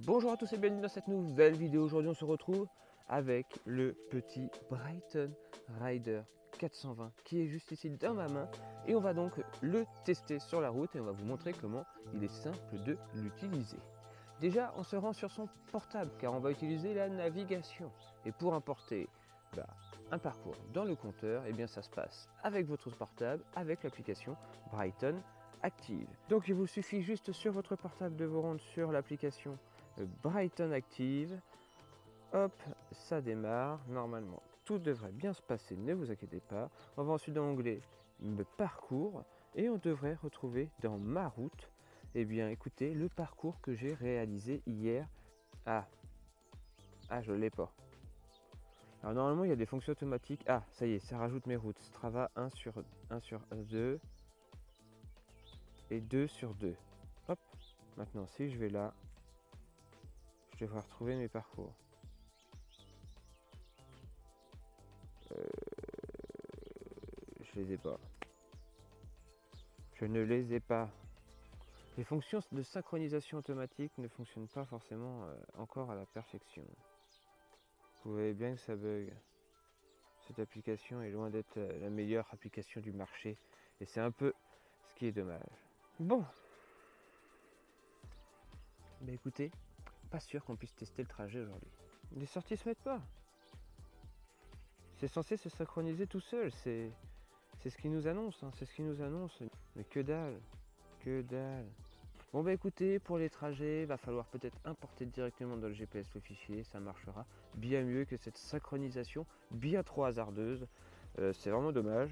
Bonjour à tous et bienvenue dans cette nouvelle vidéo. Aujourd'hui on se retrouve avec le petit Brighton Rider 420 qui est juste ici dans ma main et on va donc le tester sur la route et on va vous montrer comment il est simple de l'utiliser. Déjà on se rend sur son portable car on va utiliser la navigation et pour importer un parcours dans le compteur, et bien ça se passe avec votre portable avec l'application Brighton Active. Donc il vous suffit juste sur votre portable de vous rendre sur l'application Brighton Active, hop, ça démarre, normalement tout devrait bien se passer, ne vous inquiétez pas. On va ensuite dans l'onglet parcours et on devrait retrouver dans ma route, et bien écoutez, le parcours que j'ai réalisé hier. Je l'ai pas. Alors normalement il y a des fonctions automatiques, ça y est, ça rajoute mes routes, Strava 1 sur 2 et 2 sur 2. Hop, maintenant si je vais là, je devrais retrouver mes parcours. Je les ai pas. Je ne les ai pas. Les fonctions de synchronisation automatique ne fonctionnent pas forcément encore à la perfection. Vous voyez bien que ça bug. Cette application est loin d'être la meilleure application du marché. Et c'est un peu ce qui est dommage. Bon. Bah écoutez, pas sûr qu'on puisse tester le trajet aujourd'hui. Les sorties se mettent pas. C'est censé se synchroniser tout seul. C'est ce qu'ils nous annoncent. C'est ce qu'ils nous annoncent. Mais que dalle. Que dalle. Bon bah écoutez, pour les trajets, il va falloir peut-être importer directement dans le GPS le fichier. Ça marchera bien mieux que cette synchronisation bien trop hasardeuse. C'est vraiment dommage.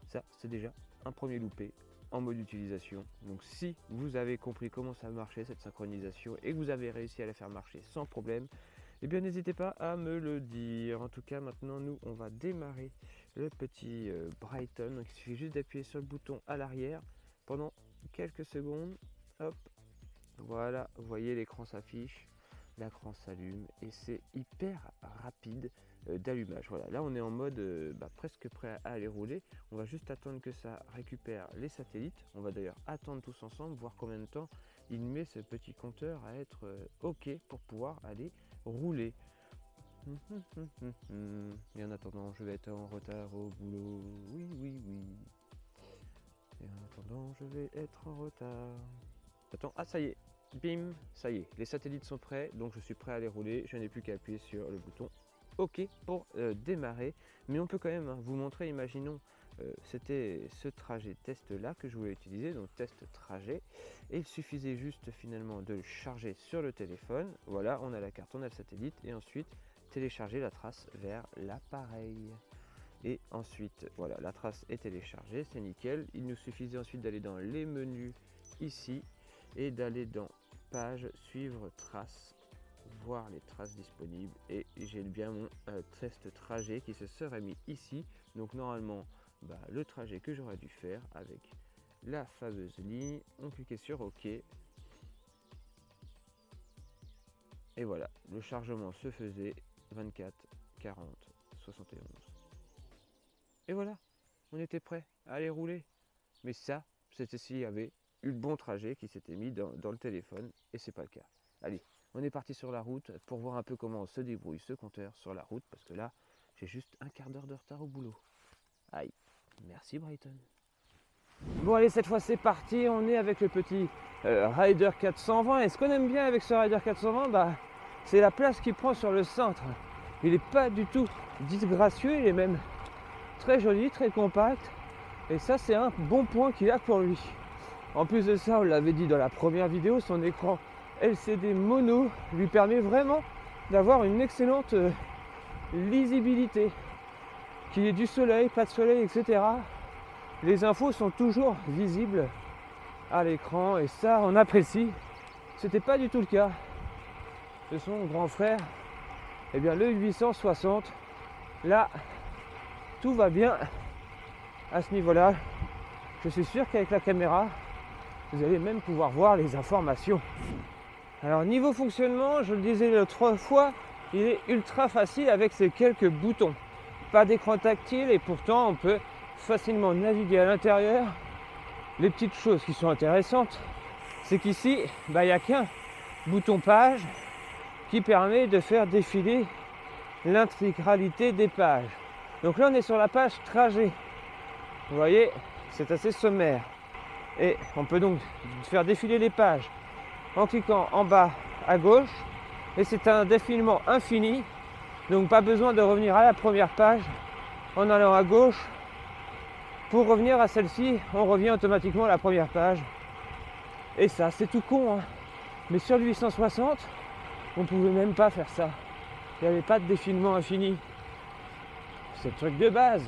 Ça, c'est déjà un premier loupé en mode utilisation. Donc si vous avez compris comment ça marchait cette synchronisation et que vous avez réussi à la faire marcher sans problème, eh bien n'hésitez pas à me le dire. En tout cas maintenant nous on va démarrer le petit Brighton. Donc il suffit juste d'appuyer sur le bouton à l'arrière pendant quelques secondes. Hop, voilà, vous voyez l'écran s'affiche, l'écran s'allume et c'est hyper rapide d'allumage. Voilà, là on est en mode presque prêt à aller rouler. On va juste attendre que ça récupère les satellites. On va d'ailleurs attendre tous ensemble, voir combien de temps il met ce petit compteur à être OK pour pouvoir aller rouler. Et en attendant, je vais être en retard au boulot. Oui. Et en attendant, je vais être en retard. Attends, ça y est, bim, ça y est, les satellites sont prêts, donc je suis prêt à les rouler. Je n'ai plus qu'à appuyer sur le bouton OK pour démarrer. Mais on peut quand même vous montrer, imaginons, c'était ce trajet test là que je voulais utiliser, donc test trajet. Et il suffisait juste finalement de le charger sur le téléphone. Voilà, on a la carte, on a le satellite, et ensuite télécharger la trace vers l'appareil. Et ensuite, voilà, la trace est téléchargée, c'est nickel. Il nous suffisait ensuite d'aller dans les menus ici et d'aller dans page, suivre trace, voir les traces disponibles. Et j'ai bien mon test trajet qui se serait mis ici. Donc normalement, le trajet que j'aurais dû faire avec la fameuse ligne, on cliquait sur OK. Et voilà, le chargement se faisait 24, 40, 71. Et voilà, on était prêt à aller rouler. Mais ça, c'était s'il y avait eu le bon trajet qui s'était mis dans le téléphone, et c'est pas le cas. Allez, on est parti sur la route pour voir un peu comment se débrouille ce compteur sur la route, parce que là, j'ai juste un quart d'heure de retard au boulot. Aïe, merci Brighton. Bon allez, cette fois c'est parti, on est avec le petit Rider 420, et ce qu'on aime bien avec ce Rider 420, c'est la place qu'il prend sur le centre. Il n'est pas du tout disgracieux, il est même très joli, très compact, et ça c'est un bon point qu'il a pour lui. En plus de ça, on l'avait dit dans la première vidéo, son écran LCD mono lui permet vraiment d'avoir une excellente lisibilité. Qu'il y ait du soleil, pas de soleil, etc. Les infos sont toujours visibles à l'écran et ça on apprécie. C'était pas du tout le cas de son grand frère, et bien le 860. Là, tout va bien à ce niveau-là. Je suis sûr qu'avec la caméra, vous allez même pouvoir voir les informations. Alors niveau fonctionnement, je le disais l'autre fois, il est ultra facile avec ces quelques boutons. Pas d'écran tactile et pourtant on peut facilement naviguer à l'intérieur. Les petites choses qui sont intéressantes, c'est qu'ici, il n'y a qu'un bouton page qui permet de faire défiler l'intégralité des pages. Donc là on est sur la page trajet. Vous voyez, c'est assez sommaire. Et on peut donc faire défiler les pages en cliquant en bas à gauche. Et c'est un défilement infini. Donc pas besoin de revenir à la première page en allant à gauche. Pour revenir à celle-ci, on revient automatiquement à la première page. Et ça, c'est tout con, hein. Mais sur le 860, on ne pouvait même pas faire ça. Il n'y avait pas de défilement infini. C'est le truc de base.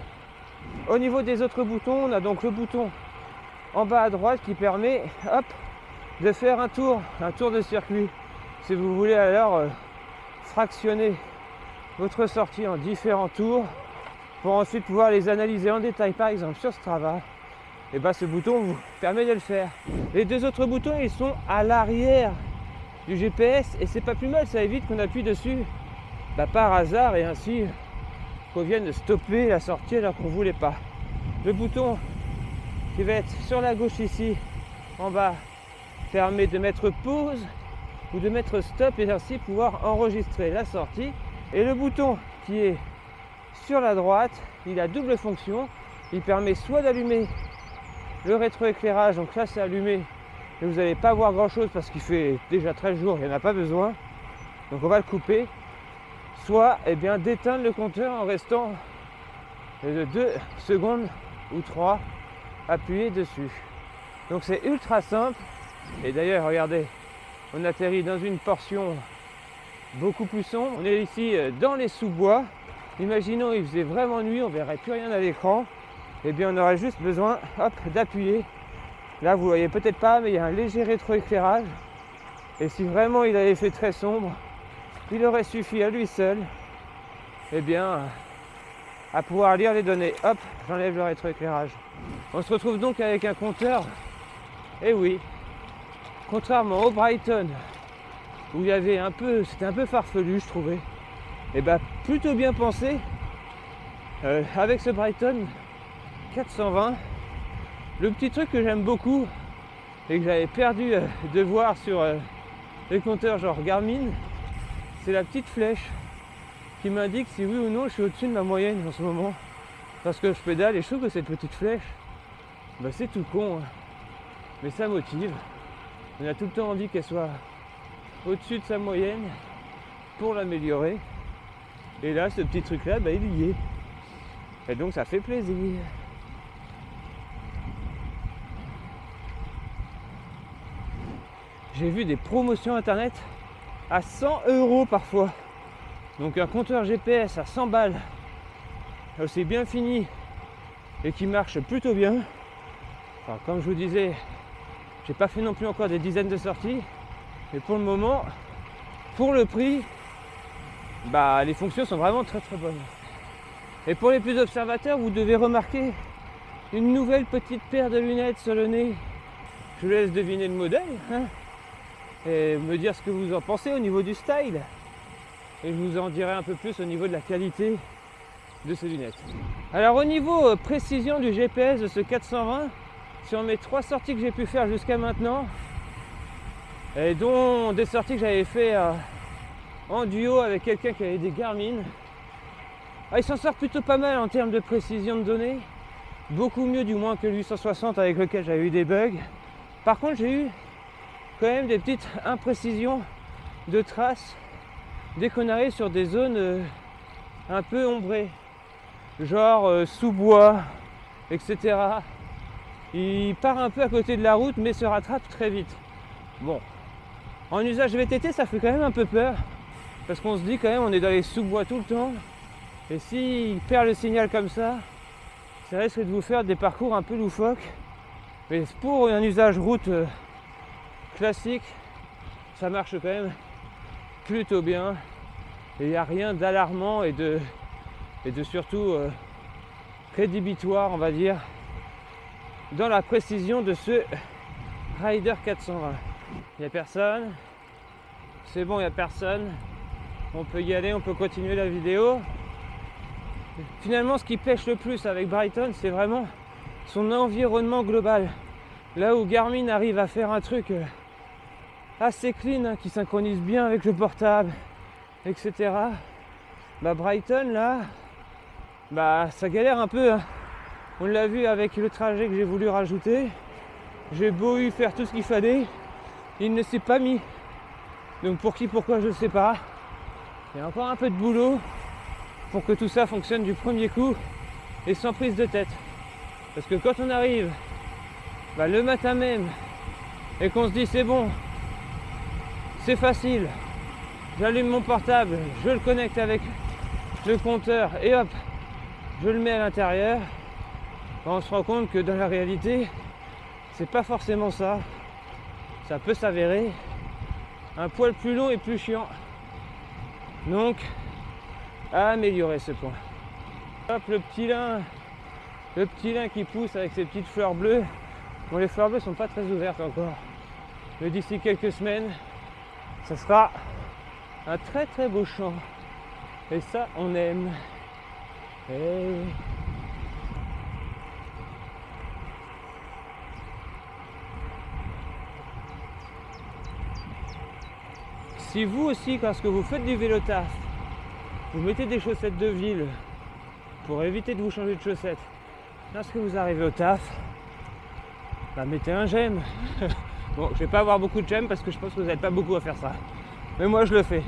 Au niveau des autres boutons, on a donc le bouton en bas à droite qui permet, hop, de faire un tour de circuit. Si vous voulez alors fractionner votre sortie en différents tours pour ensuite pouvoir les analyser en détail, par exemple sur Strava, et ce bouton vous permet de le faire. Les deux autres boutons, ils sont à l'arrière du GPS et c'est pas plus mal, ça évite qu'on appuie dessus par hasard et ainsi qu'on vienne stopper la sortie alors qu'on ne voulait pas. Le bouton qui va être sur la gauche ici, en bas, permet de mettre pause ou de mettre stop et ainsi pouvoir enregistrer la sortie. Et le bouton qui est sur la droite, il a double fonction. Il permet soit d'allumer le rétroéclairage, donc là c'est allumé et vous n'allez pas voir grand chose parce qu'il fait déjà 13 jours, il n'y en a pas besoin. Donc on va le couper. Soit d'éteindre le compteur en restant 2 secondes ou 3 appuyé dessus. Donc c'est ultra simple. Et d'ailleurs, regardez, on atterrit dans une portion beaucoup plus sombre. On est ici dans les sous-bois. Imaginons il faisait vraiment nuit, on ne verrait plus rien à l'écran. On aurait juste besoin d'appuyer. Là, vous ne voyez peut-être pas, mais il y a un léger rétroéclairage. Et si vraiment il avait fait très sombre, il aurait suffi à lui seul à pouvoir lire les données. Hop, j'enlève le rétroéclairage. On se retrouve donc avec un compteur. Et oui, contrairement au Brighton, où il y avait c'était un peu farfelu, je trouvais. Plutôt bien pensé. Avec ce Brighton 420, le petit truc que j'aime beaucoup et que j'avais perdu de voir sur les compteurs genre Garmin, c'est la petite flèche qui m'indique si oui ou non je suis au-dessus de ma moyenne en ce moment. Parce que je pédale et je trouve que cette petite flèche, c'est tout con, hein. Mais ça motive. On a tout le temps envie qu'elle soit au-dessus de sa moyenne pour l'améliorer. Et là, ce petit truc-là, il y est. Et donc ça fait plaisir. J'ai vu des promotions internet à 100 € parfois. Donc un compteur GPS à 100 balles, aussi bien fini et qui marche plutôt bien. Enfin, comme je vous disais, j'ai pas fait non plus encore des dizaines de sorties, mais pour le moment, pour le prix, les fonctions sont vraiment très très bonnes. Et pour les plus observateurs, vous devez remarquer une nouvelle petite paire de lunettes sur le nez. Je vous laisse deviner le modèle, et me dire ce que vous en pensez au niveau du style. Et je vous en dirai un peu plus au niveau de la qualité de ces lunettes. Alors au niveau précision du GPS de ce 420, sur mes 3 sorties que j'ai pu faire jusqu'à maintenant, et dont des sorties que j'avais fait en duo avec quelqu'un qui avait des Garmin, il s'en sort plutôt pas mal en termes de précision de données, beaucoup mieux du moins que le 860 avec lequel j'avais eu des bugs. Par contre j'ai eu quand même des petites imprécisions de traces dès qu'on arrive sur des zones un peu ombrées, genre sous-bois, etc. Il part un peu à côté de la route mais se rattrape très vite. Bon, en usage VTT ça fait quand même un peu peur, parce qu'on se dit quand même on est dans les sous-bois tout le temps, et s'il perd le signal comme ça risque de vous faire des parcours un peu loufoques. Mais pour un usage route classique, ça marche quand même plutôt bien, et il n'y a rien d'alarmant et de surtout rédhibitoire, on va dire, dans la précision de ce Rider 420. Il n'y a personne, c'est bon, il n'y a personne, on peut y aller, on peut continuer la vidéo. Finalement, ce qui pêche le plus avec Brighton, c'est vraiment son environnement global. Là où Garmin arrive à faire un truc assez clean, hein, qui synchronise bien avec le portable, etc. Bah Brighton là, bah ça galère un peu, hein. On l'a vu avec le trajet que j'ai voulu rajouter. J'ai beau eu faire tout ce qu'il fallait, il ne s'est pas mis. Donc pour qui, pourquoi, je ne sais pas. Il y a encore un peu de boulot pour que tout ça fonctionne du premier coup et sans prise de tête. Parce que quand on arrive le matin même et qu'on se dit c'est bon, c'est facile, j'allume mon portable, je le connecte avec le compteur et hop, je le mets à l'intérieur, on se rend compte que dans la réalité, c'est pas forcément ça. Ça peut s'avérer un poil plus long et plus chiant. Donc, à améliorer ce point. Hop, le petit lin qui pousse avec ses petites fleurs bleues. Bon, les fleurs bleues sont pas très ouvertes encore. Mais d'ici quelques semaines, ça sera un très très beau champ. Et ça, on aime. Et... si vous aussi, lorsque vous faites du vélo taf, vous mettez des chaussettes de ville pour éviter de vous changer de chaussettes, lorsque vous arrivez au taf, mettez un j'aime. Bon, je vais pas avoir beaucoup de j'aime parce que je pense que vous n'êtes pas beaucoup à faire ça. Mais moi je le fais.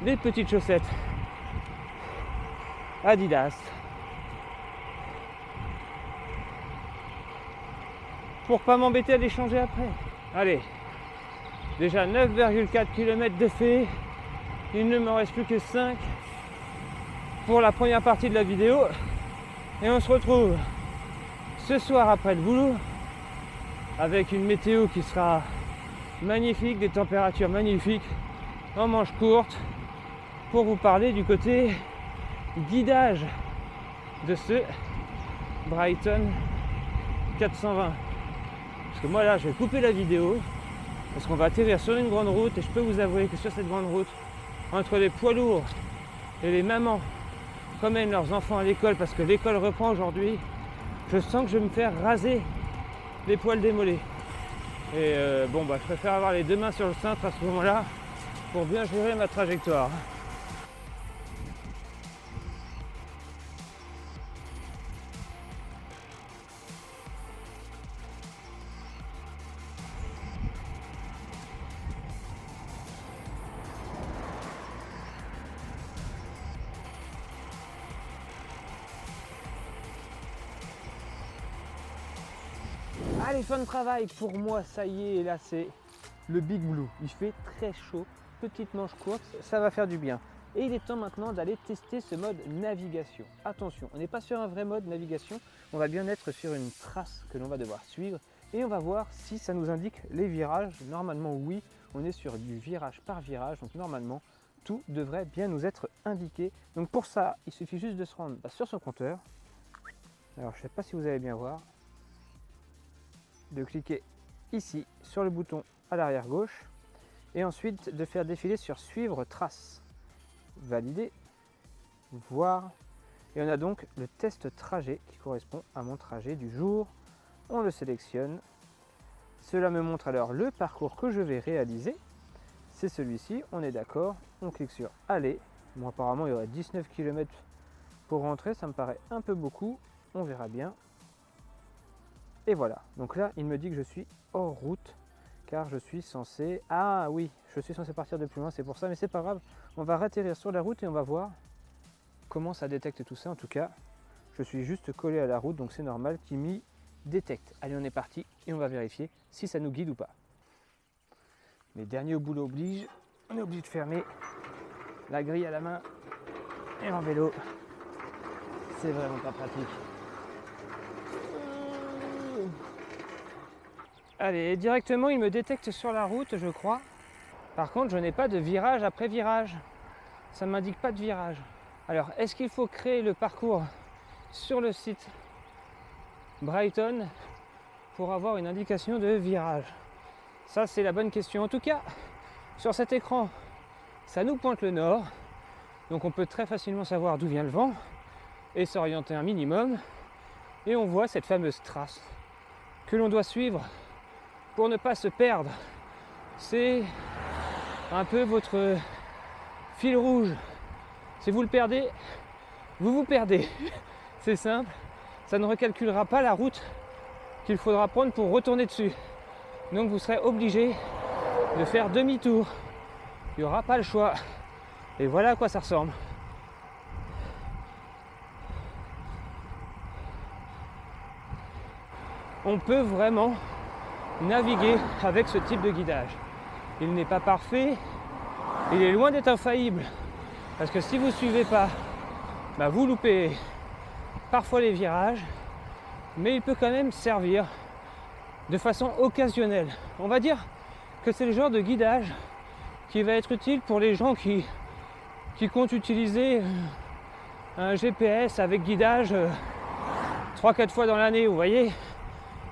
Des petites chaussettes Adidas. Pour pas m'embêter à les changer après. Allez. Déjà 9,4 km de fait. Il ne me reste plus que 5 pour la première partie de la vidéo. Et on se retrouve ce soir après le boulot avec une météo qui sera magnifique, des températures magnifiques en manches courtes pour vous parler du côté guidage de ce Brighton 420. Parce que moi là je vais couper la vidéo parce qu'on va atterrir sur une grande route et je peux vous avouer que sur cette grande route, entre les poids lourds et les mamans qui emmènent leurs enfants à l'école parce que l'école reprend aujourd'hui, je sens que je vais me faire raser les poils des mollets. Et je préfère avoir les deux mains sur le cintre à ce moment-là pour bien gérer ma trajectoire. Allez, fin de travail pour moi, ça y est, et là c'est le Big Blue. Il fait très chaud, petite manche courte, ça va faire du bien. Et il est temps maintenant d'aller tester ce mode navigation. Attention, on n'est pas sur un vrai mode navigation, on va bien être sur une trace que l'on va devoir suivre et on va voir si ça nous indique les virages. Normalement oui, on est sur du virage par virage, donc normalement tout devrait bien nous être indiqué. Donc pour ça, il suffit juste de se rendre sur son compteur. Alors je ne sais pas si vous allez bien voir, de cliquer ici sur le bouton à l'arrière gauche et ensuite de faire défiler sur suivre trace, valider, voir, et on a donc le test trajet qui correspond à mon trajet du jour. On le sélectionne, cela me montre alors le parcours que je vais réaliser, c'est celui-ci, on est d'accord, on clique sur aller. Bon, apparemment il y aurait 19 km pour rentrer, ça me paraît un peu beaucoup, on verra bien. Et voilà, donc là il me dit que je suis hors route car je suis censé... Ah oui, je suis censé partir de plus loin, c'est pour ça, mais c'est pas grave. On va ratterrir sur la route et on va voir comment ça détecte tout ça. En tout cas, je suis juste collé à la route, donc c'est normal qu'il m'y détecte. Allez, on est parti et on va vérifier si ça nous guide ou pas. Mais dernier au boulot oblige, on est obligé de fermer la grille à la main et en vélo. C'est vraiment pas pratique. Allez, directement il me détecte sur la route, je crois. Par contre, je n'ai pas de virage après virage. Ça ne m'indique pas de virage. Alors, est-ce qu'il faut créer le parcours sur le site Brighton pour avoir une indication de virage? Ça, c'est la bonne question. En tout cas, sur cet écran, ça nous pointe le nord. Donc on peut très facilement savoir d'où vient le vent et s'orienter un minimum. Et on voit cette fameuse trace que l'on doit suivre pour ne pas se perdre c'est un peu votre fil rouge. Si vous le perdez, vous vous perdez. C'est simple, ça ne recalculera pas la route qu'il faudra prendre pour retourner dessus. Donc vous serez obligé de faire demi-tour. Il n'y aura pas le choix. Et voilà à quoi ça ressemble. On peut vraiment naviguer avec ce type de guidage. Il n'est pas parfait, il est loin d'être infaillible. Parce que si vous ne suivez pas, vous loupez parfois les virages, mais il peut quand même servir de façon occasionnelle. On va dire que c'est le genre de guidage qui va être utile pour les gens qui comptent utiliser un GPS avec guidage 3-4 fois dans l'année. Vous voyez,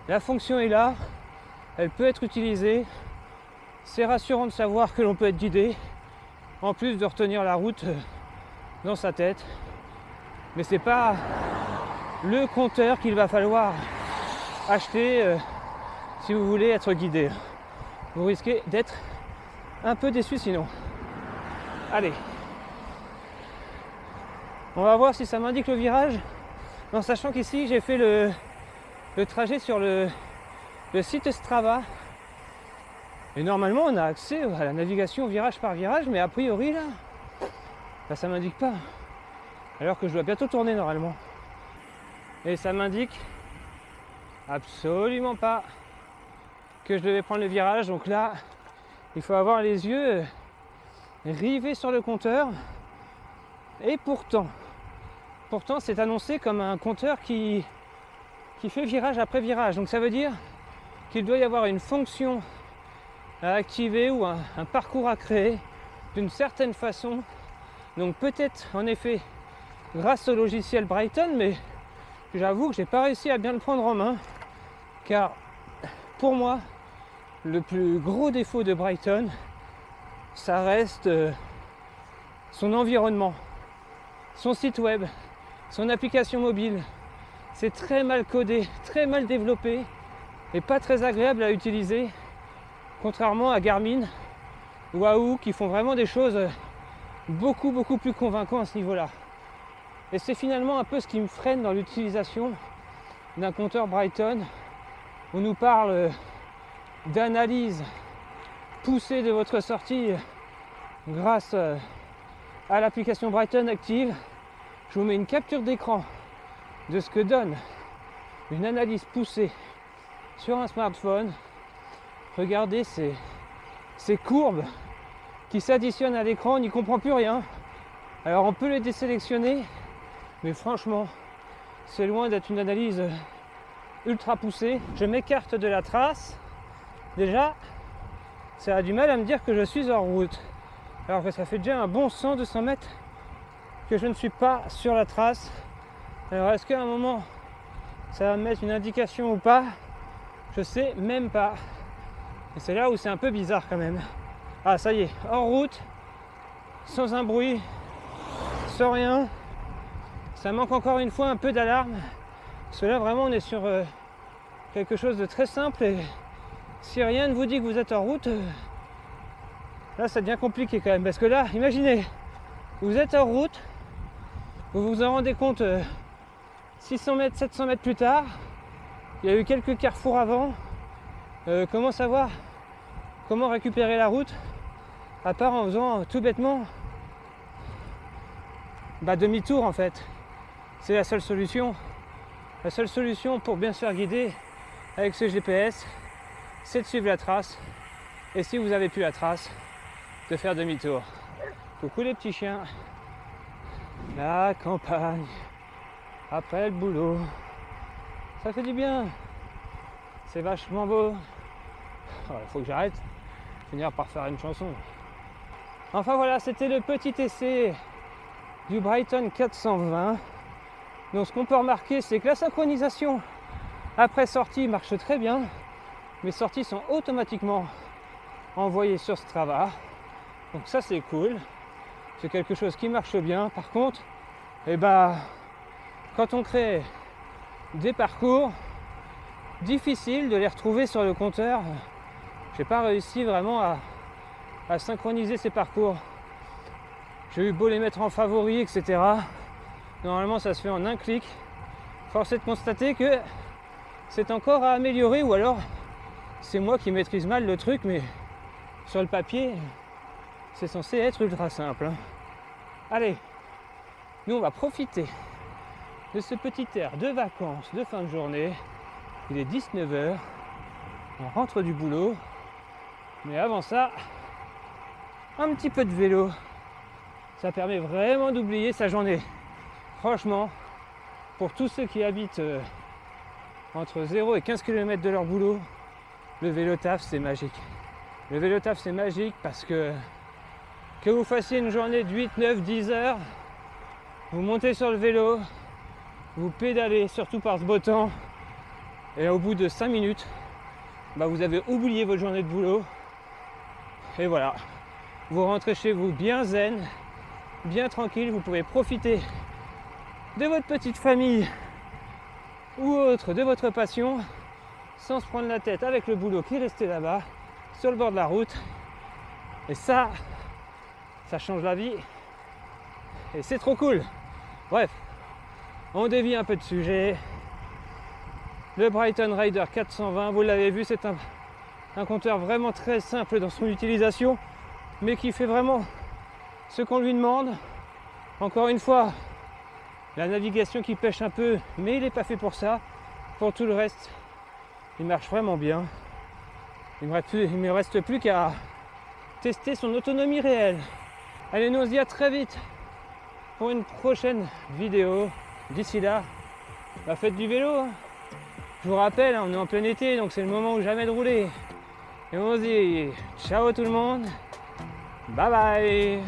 la fonction est là, elle peut être utilisée. C'est rassurant de savoir que l'on peut être guidé, en plus de retenir la route dans sa tête. Mais c'est pas le compteur qu'il va falloir acheter si vous voulez être guidé. Vous risquez d'être un peu déçu sinon. Allez, on va voir si ça m'indique le virage, en sachant qu'ici j'ai fait le trajet sur le site Strava. Et normalement on a accès à la navigation virage par virage, mais a priori là, ça m'indique pas. Alors que je dois bientôt tourner normalement. Et ça m'indique absolument pas que je devais prendre le virage. Donc là, il faut avoir les yeux rivés sur le compteur. Et pourtant c'est annoncé comme un compteur qui fait virage après virage. Donc ça veut dire qu'il doit y avoir une fonction à activer ou un parcours à créer d'une certaine façon. Donc peut-être en effet grâce au logiciel Brighton, mais j'avoue que j'ai pas réussi à bien le prendre en main, car pour moi le plus gros défaut de Brighton, ça reste son environnement, son site web, son application mobile. C'est très mal codé, très mal développé et pas très agréable à utiliser, contrairement à Garmin ou Wahoo qui font vraiment des choses beaucoup plus convaincantes à ce niveau-là. Et c'est finalement un peu ce qui me freine dans l'utilisation d'un compteur Brighton. On nous parle d'analyse poussée de votre sortie grâce à l'application Brighton Active. Je vous mets une capture d'écran de ce que donne une analyse poussée sur un smartphone. Regardez ces courbes qui s'additionnent à l'écran, on n'y comprend plus rien. Alors on peut les désélectionner, mais franchement, c'est loin d'être une analyse ultra poussée. Je m'écarte de la trace. Déjà, ça a du mal à me dire que je suis hors route. Alors que ça fait déjà un bon 100-200 mètres que je ne suis pas sur la trace. Alors est-ce qu'à un moment, ça va me mettre une indication ou pas? Je sais même pas. Et c'est là où c'est un peu bizarre quand même. Ah ça y est, hors route, sans un bruit, sans rien. Ça manque encore une fois un peu d'alarme. Parce que là vraiment on est sur quelque chose de très simple et si rien ne vous dit que vous êtes en route, là ça devient compliqué quand même. Parce que là, imaginez, vous êtes en route, vous vous en rendez compte 600 mètres, 700 mètres plus tard, il y a eu quelques carrefours avant. Comment savoir comment récupérer la route à part en faisant tout bêtement demi-tour en fait. C'est la seule solution. La seule solution pour bien se faire guider avec ce GPS, c'est de suivre la trace. Et si vous n'avez plus la trace, de faire demi-tour. Coucou les petits chiens. La campagne, après le boulot, ça fait du bien. C'est vachement beau. Il faut que j'arrête. Finir par faire une chanson. Enfin voilà, c'était le petit essai du Brighton 420. Donc ce qu'on peut remarquer, c'est que la synchronisation après sortie marche très bien. Mes sorties sont automatiquement envoyées sur Strava. Donc ça c'est cool. C'est quelque chose qui marche bien. Par contre, quand on crée des parcours, difficile de les retrouver sur le compteur j'ai pas réussi vraiment à synchroniser ces parcours. J'ai eu beau les mettre en favori, etc. Normalement, ça se fait en un clic. Force est de constater que c'est encore à améliorer, ou alors c'est moi qui maîtrise mal le truc, mais sur le papier, c'est censé être ultra simple. Hein. Allez, nous on va profiter de ce petit air de vacances de fin de journée. Il est 19h, on rentre du boulot, mais avant ça, un petit peu de vélo. Ça permet vraiment d'oublier sa journée. Franchement, pour tous ceux qui habitent entre 0 et 15 km de leur boulot, le vélo taf c'est magique. Le vélo taf c'est magique parce que vous fassiez une journée de 8, 9, 10 heures, vous montez sur le vélo, vous pédalez, surtout par ce beau temps, et au bout de 5 minutes, vous avez oublié votre journée de boulot. Et voilà, vous rentrez chez vous bien zen, bien tranquille, vous pouvez profiter de votre petite famille ou autre, de votre passion, sans se prendre la tête avec le boulot qui est resté là-bas, sur le bord de la route. Et ça change la vie. Et c'est trop cool. Bref, on dévie un peu de sujet. Le Brighton Rider 420, vous l'avez vu, c'est un compteur vraiment très simple dans son utilisation, mais qui fait vraiment ce qu'on lui demande. Encore une fois, la navigation qui pêche un peu, mais il n'est pas fait pour ça. Pour tout le reste, il marche vraiment bien. Il ne me reste plus qu'à tester son autonomie réelle. Allez, nous on se dit à très vite pour une prochaine vidéo. D'ici là, faites du vélo. Je vous rappelle, on est en plein été, donc c'est le moment ou jamais de rouler. Et on se dit ciao tout le monde. Bye bye.